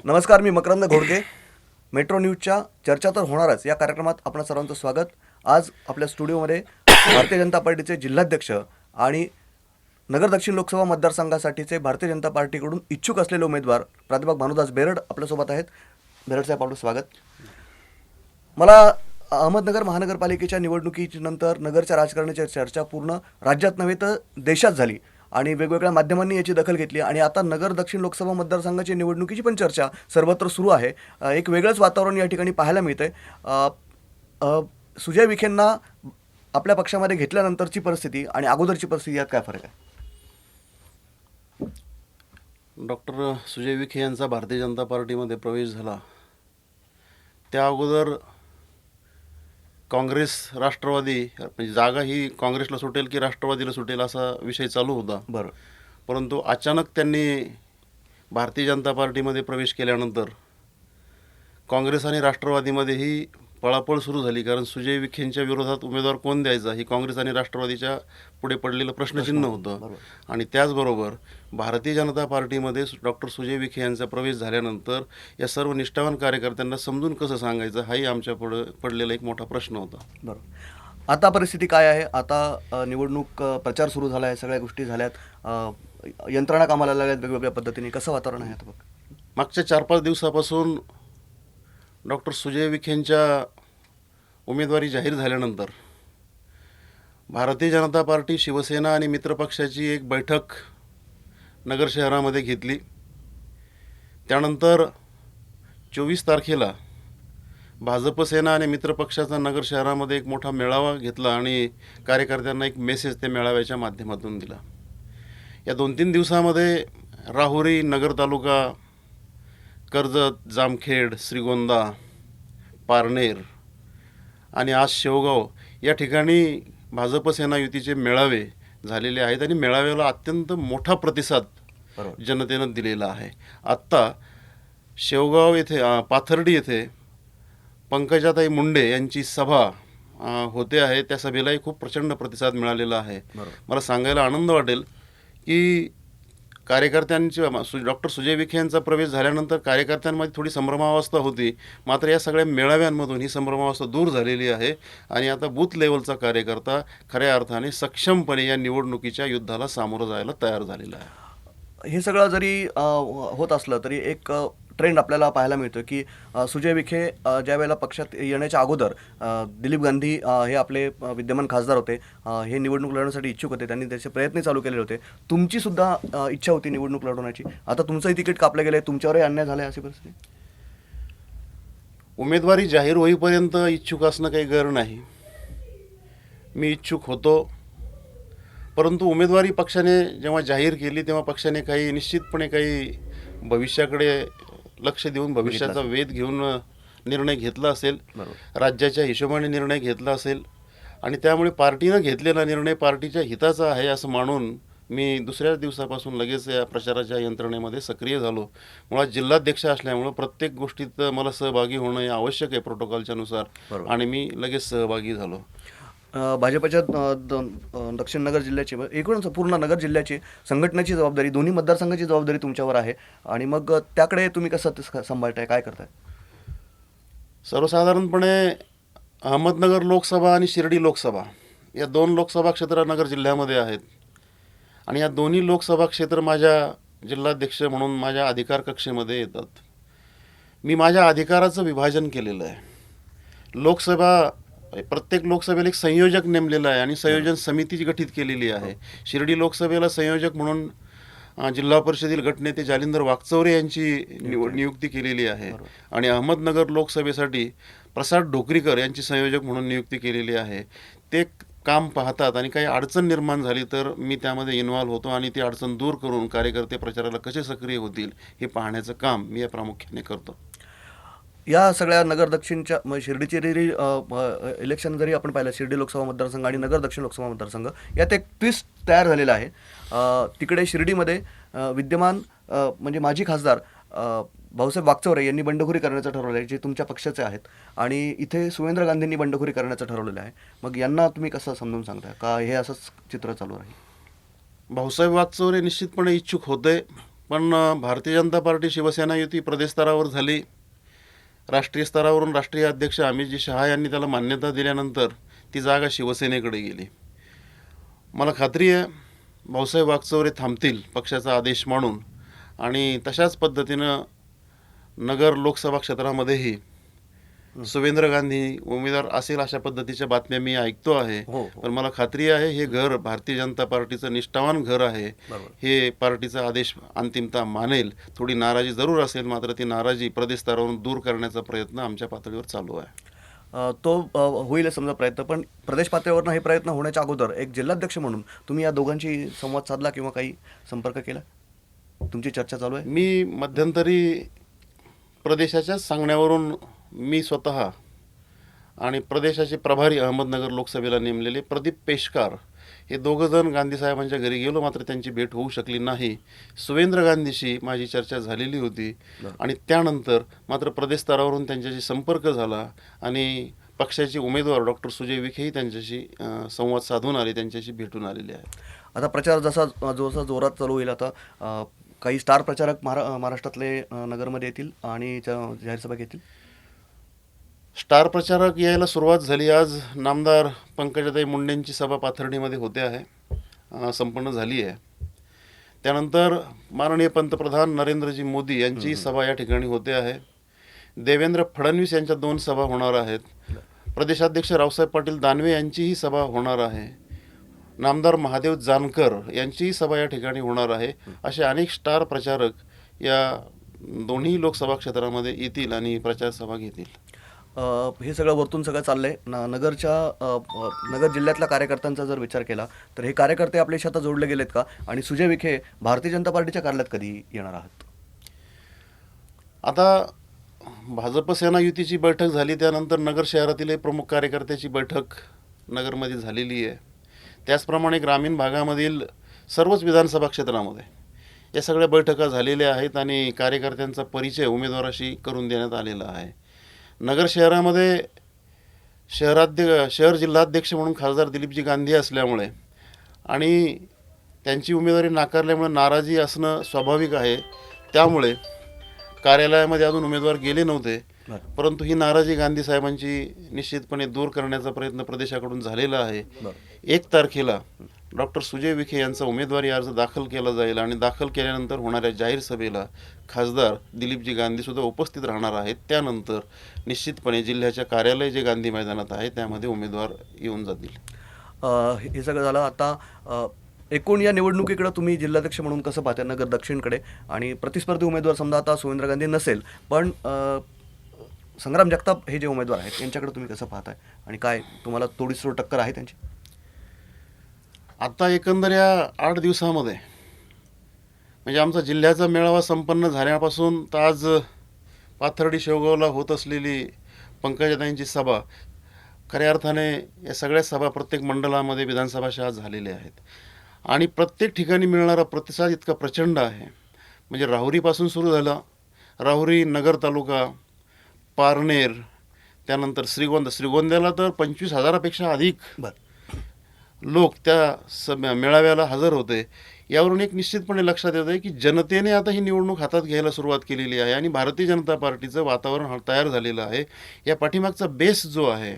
नमस्कार, मी मकरंद घोडके. मेट्रो न्यूजच्या चर्चा तर होणारच या कार्यक्रमात आपणा सर्वांचं स्वागत. आज आपल्या स्टुडिओमध्ये भारतीय जनता पार्टीचे जिल्हाध्यक्ष आणि नगर दक्षिण लोकसभा मतदारसंघासाठीचे भारतीय जनता पार्टीकडून इच्छुक असलेले उमेदवार प्राध्यापक भानुदास बेरड आपल्यासोबत आहेत. बेरड साहेब, आपलं स्वागत. मला अहमदनगर महानगरपालिकेच्या निवडणुकीनंतर नगरच्या राजकारणाची चर्चा पूर्ण राज्यात नव्हे तर देशात झाली आणि वेगवेगळ्या माध्यमांनी याची दखल घेतली आणि आता नगर दक्षिण लोकसभा मतदारसंघाची निवडणुकीची पण चर्चा सर्वत्र सुरू आहे. एक वेगळंच वातावरण या ठिकाणी पाहायला मिळतंय. सुजय विखेंना आपल्या पक्षामध्ये घेतल्यानंतरची परिस्थिती आणि अगोदरची परिस्थिती यात काय फरक आहे? डॉक्टर सुजय विखे यांचा भारतीय जनता पार्टीमध्ये प्रवेश झाला त्या अगोदर काँग्रेस राष्ट्रवादी म्हणजे जागा ही काँग्रेसला सुटेल की राष्ट्रवादीला सुटेल असा विषय चालू होता. बरं. परंतु अचानक त्यांनी भारतीय जनता पार्टीमध्ये प्रवेश केल्यानंतर काँग्रेस आणि राष्ट्रवादीमध्येही पळापळ सुरू झाली. कारण सुजय विखेंच्या विरोधात उमेदवार कोण द्यायचा ही काँग्रेस आणि राष्ट्रवादीच्या पुढे पडलेलं प्रश्नचिन्ह होतं. आणि त्याचबरोबर भारतीय जनता पार्टीमध्ये डॉक्टर सुजय विखे यांचा प्रवेश झाल्यानंतर या सर्व निष्ठावान कार्यकर्त्यांना समजून कसं सांगायचं हाही आमच्या पुढे पडलेला एक मोठा प्रश्न होता. बरोबर. आता परिस्थिती काय आहे? आता निवडणूक प्रचार सुरू झाला आहे, सगळ्या गोष्टी झाल्यात, यंत्रणा कामाला लागल्यात वेगवेगळ्या पद्धतीने. कसं वातावरण आहे आता? बघ, मागच्या 4-5 दिवसापासून डॉक्टर सुजय विखेंच्या उमेदवारी जाहीर झाल्यानंतर भारतीय जनता पार्टी, शिवसेना आणि मित्रपक्षाची एक बैठक नगर शहरामध्ये घेतली. त्यानंतर 24 तारखेला भाजप सेना आणि मित्रपक्षाचा नगर शहरामध्ये एक मोठा मेळावा घेतला आणि कार्यकर्त्यांना एक मेसेज त्या मेळाव्याच्या माध्यमातून दिला. या 2-3 दिवसामध्ये राहुरी, नगर तालुका, कर्जत, जामखेड, श्रीगोंदा, पारनेर आणि आज शेवगाव या ठिकाणी भाजप सेना युतीचे मेळावे झालेले आहेत आणि मेळाव्याला अत्यंत मोठा प्रतिसाद जनतेनं दिलेला आहे. आत्ता शेवगाव येथे पाथर्डी येथे पंकजाताई मुंडे यांची सभा होते आहे. त्या सभेलाही खूप प्रचंड प्रतिसाद मिळालेला आहे. मला सांगायला आनंद वाटेल की कार्यकर्त्यांची डॉक्टर सुजय विखे यांचा प्रवेश झाल्यानंतर कार्यकर्त्यांमध्ये थोडी संभ्रमावस्था होती. मात्र या सगळ्या मेळाव्यांमधून ही संभ्रमावस्था दूर झालेली आहे आणि आता बूथ लेवलचा कार्यकर्ता खऱ्या अर्थाने सक्षमपणे या निवडणुकीच्या युद्धाला सामोरं जायला तयार झालेला आहे. हे सगळं जरी होत असलं तरी एक ट्रेंड आपल्याला पाहायला मिळतो की सुजय विखे ज्या वेळेला पक्षात येण्याच्या अगोदर दिलीप गांधी हे आपले विद्यमान खासदार होते, हे निवडणूक लढवण्यासाठी इच्छुक होते, त्यांनी त्याचे प्रयत्न चालू केलेले होते. तुमची सुद्धा इच्छा होती निवडणूक लढवण्याची. आता तुमचंही तिकीट कापलं गेलं आहे, तुमच्यावरही अन्याय झाला आहे अशी परिस्थिती? उमेदवारी जाहीर होईपर्यंत इच्छुक असणं काही गैर नाही. मी इच्छुक होतो, परंतु उमेदवारी पक्षाने जेव्हा जाहीर केली तेव्हा पक्षाने काही निश्चितपणे काही भविष्याकडे लक्ष देऊन भविष्याचा वेध घेऊन निर्णय घेतला असेल, राज्याच्या हिशोबाने निर्णय घेतला असेल आणि त्यामुळे पार्टीनं घेतलेला निर्णय पार्टीच्या हिताचा आहे असं मानून मी दुसऱ्या दिवसापासून लगेच या प्रचाराच्या यंत्रणेमध्ये सक्रिय झालो. मुळात जिल्हाध्यक्ष असल्यामुळं प्रत्येक गोष्टीत मला सहभागी होणं हे आवश्यक आहे प्रोटोकॉलच्या नुसार आणि मी लगेच सहभागी झालो. भाजपच्या दक्षिण नगर जिल्ह्याची, एकूणच पूर्ण नगर जिल्ह्याची संघटनेची जबाबदारी, दोन्ही मतदारसंघाची जबाबदारी तुमच्यावर आहे आणि मग त्याकडे तुम्ही कसं सांभाळताय, काय करताय? सर्वसाधारणपणे अहमदनगर लोकसभा आणि शिर्डी लोकसभा या 2 लोकसभा क्षेत्र नगर जिल्ह्यामध्ये आहेत आणि या दोन्ही लोकसभा क्षेत्र माझ्या जिल्हाध्यक्ष म्हणून माझ्या अधिकार कक्षेमध्ये येतात. मी माझ्या अधिकाराचं विभाजन केलेलं आहे. प्रत्येक लोकसभेला एक संयोजक नेमलेला आहे आणि संयोजन समिती गठीत केलेली आहे. शिर्डी लोकसभेला संयोजक म्हणून जिल्हा परिषदेतील गटनेते जालिंदर वाकचौरे यांची नियुक्ती केलेली आहे आणि अहमदनगर लोकसभेसाठी प्रसाद ढोकरीकर यांची संयोजक म्हणून नियुक्ती केलेली आहे. ते काम पाहतात आणि काही अडचण निर्माण झाली तर मी त्यामध्ये इन्व्हॉल्व्ह होतो आणि ती अडचण दूर करून कार्यकर्ते प्रचाराला कसे सक्रिय होतील हे पाहण्याचं काम मी या प्रामुख्याने करतो. या सगळ्या नगर दक्षिणच्या शिर्डीची इलेक्शन जरी आपण पाहिलं, शिर्डी लोकसभा मतदारसंघ आणि नगर दक्षिण लोकसभा मतदारसंघ यात एक ट्विस्ट तयार झालेला आहे. तिकडे शिर्डीमध्ये विद्यमान म्हणजे माजी खासदार भाऊसाहेब वाकचौरे यांनी बंडखोरी करण्याचं ठरवलं आहे, जे तुमच्या पक्षाचे आहेत, आणि इथे सुवेंद्र गांधींनी बंडखोरी करण्याचं ठरवलेलं आहे. मग यांना तुम्ही कसं समजून सांगताय का हे असंच चित्र चालू राहील? भाऊसाहेब वाकचौरे निश्चितपणे इच्छुक होते, पण भारतीय जनता पार्टी शिवसेना युती प्रदेश स्तरावर झाली. राष्ट्रीय स्तरावरून राष्ट्रीय अध्यक्ष अमितजी शहा यांनी त्याला मान्यता दिल्यानंतर ती जागा शिवसेनेकडे गेली. मला खात्री आहे भाऊसाहेब वागचौरे थांबतील पक्षाचा आदेश मानून, आणि तशाच पद्धतीनं नगर लोकसभा क्षेत्रामध्येही सुवेंद्र गांधी उमेदवार असेल अशा पद्धतीच्या बातम्या मी ऐकतो आहे. हो. पण मला खात्री आहे हे घर भारतीय जनता पार्टीचं निष्ठावान घर आहे. बरोबर. हे पार्टीचा आदेश अंतिमता मानेल. थोडी नाराजी जरूर असेल, मात्र ती नाराजी प्रदेश स्तरावरून दूर करण्याचा प्रयत्न आमच्या पातळीवर चालू आहे. तो होईल समजा प्रयत्न, पण प्रदेश पातळीवरनं हे प्रयत्न होण्याच्या अगोदर एक जिल्हाध्यक्ष म्हणून तुम्ही या दोघांशी संवाद साधला किंवा काही संपर्क केला? तुमची चर्चा चालू आहे? मी मध्यंतरी प्रदेशाच्याच सांगण्यावरून मी स्वतः आणि प्रदेशाचे प्रभारी अहमदनगर लोकसभेला नेमलेले प्रदीप पेशकार हे दोघंजण गांधी साहेबांच्या घरी गेलो, मात्र त्यांची भेट होऊ शकली नाही. सुवेंद्र गांधीशी माझी चर्चा झालेली होती आणि त्यानंतर मात्र प्रदेश स्तरावरून त्यांच्याशी संपर्क झाला आणि पक्षाचे उमेदवार डॉक्टर सुजय विखेही त्यांच्याशी संवाद साधून आले, त्यांच्याशी भेटून आलेले आहेत. आता प्रचार जसा जोरात चालू होईल, आता काही स्टार प्रचारक महाराष्ट्रातले नगरमध्ये येतील आणि जाहीर सभा घेतील. स्टार प्रचारक यायला सुरुवात झाली. आज नामदार पंकजाताई मुंडेंची सभा पाथर्डीमध्ये होते आहे, संपन्न झाली आहे. त्यानंतर माननीय पंतप्रधान नरेंद्रजी मोदी यांची सभा या ठिकाणी होते आहे. देवेंद्र फडणवीस यांच्या 2 सभा होणार आहेत. प्रदेशाध्यक्ष रावसाहेब पाटील दानवे यांचीही सभा होणार आहे. नामदार महादेव जानकर यांचीही सभा या ठिकाणी होणार आहे. असे अनेक स्टार प्रचारक या दोन्ही लोकसभा क्षेत्रामध्ये येतील आणि प्रचार सभा घेतील. हे सगळं वरतून सगळं चाललंय. नगर जिल्ह्यातल्या कार्यकर्त्यांचा जर विचार केला तर हे कार्यकर्ते आपल्याशी आता जोडले गेलेत का? आणि सुजय विखे भारतीय जनता पार्टीच्या कार्यालयात कधी येणार आहात? आता भाजप सेना युतीची बैठक झाली, त्यानंतर नगर शहरातील प्रमुख कार्यकर्त्याची बैठक नगरमध्ये झालेली आहे. त्याचप्रमाणे ग्रामीण भागामधील सर्वच विधानसभा क्षेत्रामध्ये या सगळ्या बैठका झालेल्या आहेत आणि कार्यकर्त्यांचा परिचय उमेदवाराशी करून देण्यात आलेला आहे. नगर शहरामध्ये शहर जिल्हाध्यक्ष म्हणून खासदार दिलीपजी गांधी असल्यामुळे आणि त्यांची उमेदवारी नाकारल्यामुळे नाराजी असणं स्वाभाविक आहे. त्यामुळे कार्यालयामध्ये अजून उमेदवार गेले नव्हते, परंतु ही नाराजी गांधी साहेबांची निश्चितपणे दूर करण्याचा प्रयत्न प्रदेशाकडून झालेला आहे. 1 तारखेला डॉक्टर सुजय विखे यांचा उमेदवारी अर्ज दाखल केला जाईल आणि दाखल केल्यानंतर होणाऱ्या जाहीर सभेला खासदार दिलीपजी गांधीसुद्धा उपस्थित राहणार आहेत. त्यानंतर निश्चितपणे जिल्ह्याच्या कार्यालय जे गांधी मैदानात आहे त्यामध्ये उमेदवार येऊन जातील. हे सगळं झालं. आता एकूण या निवडणुकीकडे तुम्ही जिल्हाध्यक्ष म्हणून कसं पाहता? नगर दक्षिणकडे आणि प्रतिस्पर्धी उमेदवार समजा आता सुवेंद्र गांधी नसेल, पण संग्राम जगताप हे जे उमेदवार आहेत यांच्याकडे तुम्ही कसं पाहताय आणि काय तुम्हाला तोडीसोड टक्कर आहे त्यांची? आता एकंदर या 8 दिवसामध्ये म्हणजे आमचा जिल्ह्याचा मेळावा संपन्न झाल्यापासून तर आज पाथर्डी शेवगावला होत असलेली पंकजाताईंची सभा, खऱ्या अर्थाने या सगळ्या सभा प्रत्येक मंडळामध्ये विधानसभाच्या आज झालेल्या आहेत आणि प्रत्येक ठिकाणी मिळणारा प्रतिसाद इतका प्रचंड आहे. म्हणजे राहुरीपासून सुरू झाला, राहुरी नगर तालुका, पारनेर, त्यानंतर श्रीगोंद्याला तर 25,000पेक्षा अधिक लोक त्या मेळाव्याला हजर होते. यावरून एक निश्चितपणे लक्षात येतं आहे की जनतेने आता ही निवडणूक हातात घ्यायला सुरुवात केलेली आहे आणि भारतीय जनता पार्टीचं वातावरण तयार झालेलं आहे. या पाठीमागचा बेस जो आहे,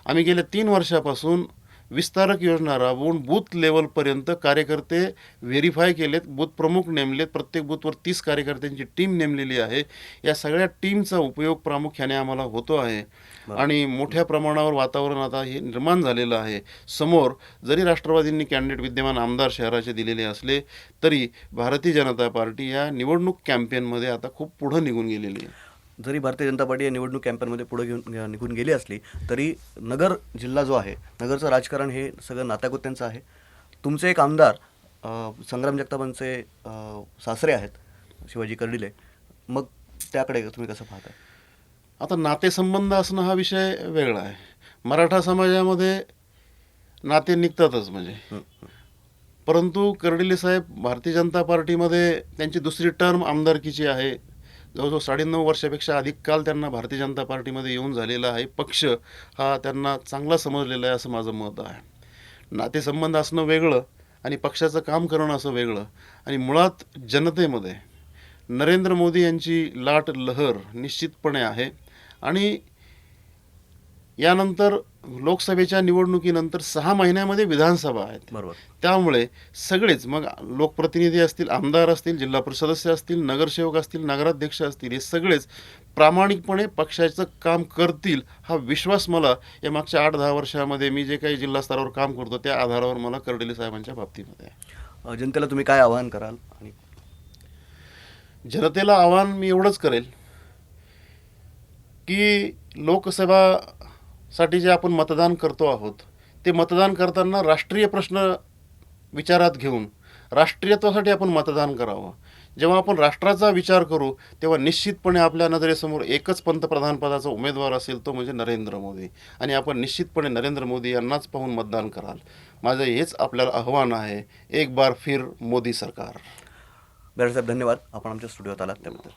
आम्ही गेल्या 3 वर्षापासून विस्तारक योजना राबवून बूथ लेवलपर्यंत कार्यकर्ते व्हेरीफाय केलेत, बूथ प्रमुख नेमलेत, प्रत्येक बूथवर 30 कार्यकर्त्यांची टीम नेमलेली आहे. या सगळ्या टीमचा उपयोग प्रामुख्याने आम्हाला होतो आहे आणि मोठ्या प्रमाणावर वातावरण आता हे निर्माण झालेलं आहे. समोर जरी राष्ट्रवादींनी कॅन्डिडेट विद्यमान आमदार शहराचे दिलेले असले तरी भारतीय जनता पार्टी या निवडणूक कॅम्पेनमध्ये आता खूप पुढं निघून गेलेली आहे. जरी भारतीय जनता पार्टी या निवडणूक कॅम्पेनमध्ये पुढे निघून गेली असली तरी नगर जिल्हा जो आहे, नगरचं राजकारण हे सगळं नात्यागोत्यांचं आहे. तुमचे एक आमदार संग्राम जगतापांचे सासरे आहेत शिवाजी कर्डिले, मग त्याकडे तुम्ही कसं पाहताय? आता नातेसंबंध असणं हा विषय वेगळा आहे. मराठा समाजामध्ये नाते निघतातच म्हणजे, परंतु कर्डिले साहेब भारतीय जनता पार्टीमध्ये त्यांची 2री टर्म आमदारकीची आहे. जवळजवळ 9.5 वर्षापेक्षा अधिक काल त्यांना भारतीय जनता पार्टीमध्ये येऊन झालेला आहे. पक्ष हा त्यांना चांगला समजलेला आहे असं माझं मत आहे. नातेसंबंध असणं वेगळं आणि पक्षाचं काम करणं असं वेगळं आणि मुळात जनतेमध्ये नरेंद्र मोदी यांची लाट लहर निश्चितपणे आहे आणि यानंतर लोकसभेच्या निवडणुकीनंतर 6 महिन्यामध्ये विधानसभा आहेत. बरोबर. त्यामुळे सगळेच मग लोकप्रतिनिधी असतील, आमदार असतील, जिल्हा परिषद सदस्य असतील, नगरसेवक असतील, नगराध्यक्ष असतील, हे सगळेच प्रामाणिकपणे पक्षाचं काम करतील हा विश्वास मला या मागच्या 8-10 वर्षामध्ये मी जे काही जिल्हा स्तरावर काम करतो त्या आधारावर मला कर्डिले साहेबांच्या बाबतीमध्ये आहे. जनतेला तुम्ही काय आवाहन कराल? आणि जनतेला आवाहन मी एवढंच करेल की लोकसभासाठी जे आपण मतदान करतो आहोत ते मतदान करताना राष्ट्रीय प्रश्न विचारात घेऊन राष्ट्रीयत्वासाठी आपण मतदान करावं. जेव्हा आपण राष्ट्राचा विचार करू तेव्हा निश्चितपणे आपल्या नजरेसमोर एकच पंतप्रधान पदाचा उमेदवार असेल तो म्हणजे नरेंद्र मोदी आणि आपण निश्चितपणे नरेंद्र मोदी यांनाच पाहून मतदान कराल. माझं हेच आपल्याला आव्हान आहे. एक बार फिर मोदी सरकार. बेराड साहेब, धन्यवाद आपण आमच्या स्टुडिओत आलात त्याबद्दल.